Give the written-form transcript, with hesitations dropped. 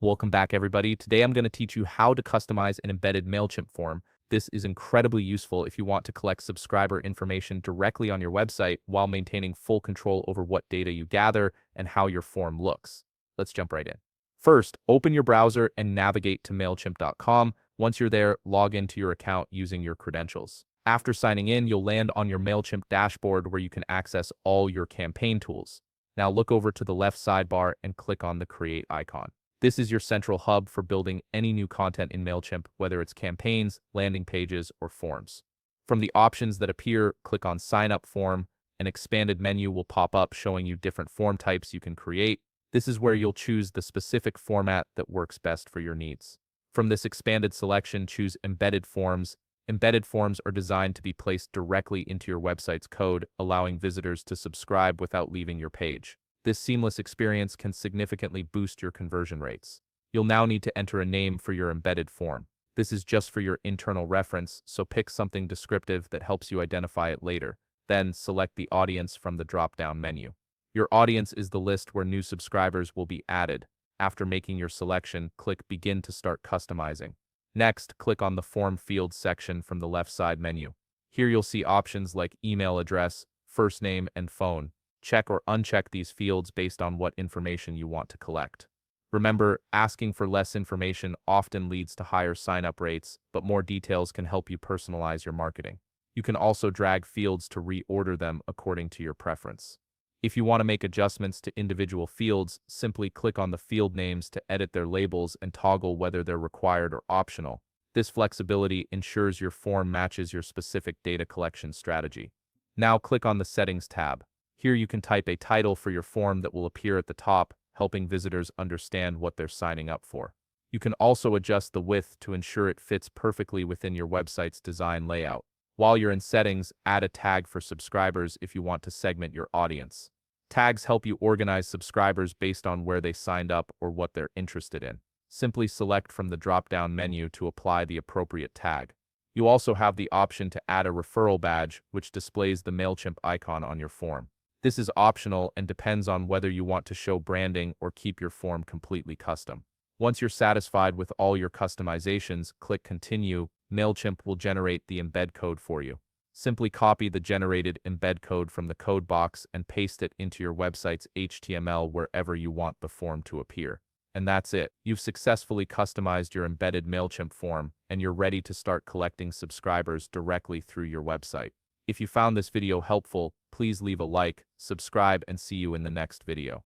Welcome back, everybody. Today I'm going to teach you how to customize an embedded Mailchimp form. This is incredibly useful if you want to collect subscriber information directly on your website while maintaining full control over what data you gather and how your form looks. Let's jump right in. First, open your browser and navigate to Mailchimp.com. Once you're there, log into your account using your credentials. After signing in, you'll land on your Mailchimp dashboard where you can access all your campaign tools. Now look over to the left sidebar and click on the Create icon. This is your central hub for building any new content in Mailchimp, whether it's campaigns, landing pages, or forms. From the options that appear, click on Sign Up Form. An expanded menu will pop up showing you different form types you can create. This is where you'll choose the specific format that works best for your needs. From this expanded selection, choose Embedded Forms. Embedded forms are designed to be placed directly into your website's code, allowing visitors to subscribe without leaving your page. This seamless experience can significantly boost your conversion rates. You'll now need to enter a name for your embedded form. This is just for your internal reference, so pick something descriptive that helps you identify it later. Then select the audience from the drop-down menu. Your audience is the list where new subscribers will be added. After making your selection, click Begin to start customizing. Next, click on the Form Fields section from the left side menu. Here you'll see options like email address, first name, and phone. Check or uncheck these fields based on what information you want to collect. Remember, asking for less information often leads to higher sign-up rates, but more details can help you personalize your marketing. You can also drag fields to reorder them according to your preference. If you want to make adjustments to individual fields, simply click on the field names to edit their labels and toggle whether they're required or optional. This flexibility ensures your form matches your specific data collection strategy. Now click on the Settings tab. Here you can type a title for your form that will appear at the top, helping visitors understand what they're signing up for. You can also adjust the width to ensure it fits perfectly within your website's design layout. While you're in Settings, add a tag for subscribers if you want to segment your audience. Tags help you organize subscribers based on where they signed up or what they're interested in. Simply select from the drop-down menu to apply the appropriate tag. You also have the option to add a referral badge, which displays the Mailchimp icon on your form. This is optional and depends on whether you want to show branding or keep your form completely custom. Once you're satisfied with all your customizations, click Continue. Mailchimp will generate the embed code for you. Simply copy the generated embed code from the code box and paste it into your website's HTML wherever you want the form to appear. And that's it. You've successfully customized your embedded Mailchimp form, and you're ready to start collecting subscribers directly through your website. If you found this video helpful, please leave a like, subscribe, and see you in the next video.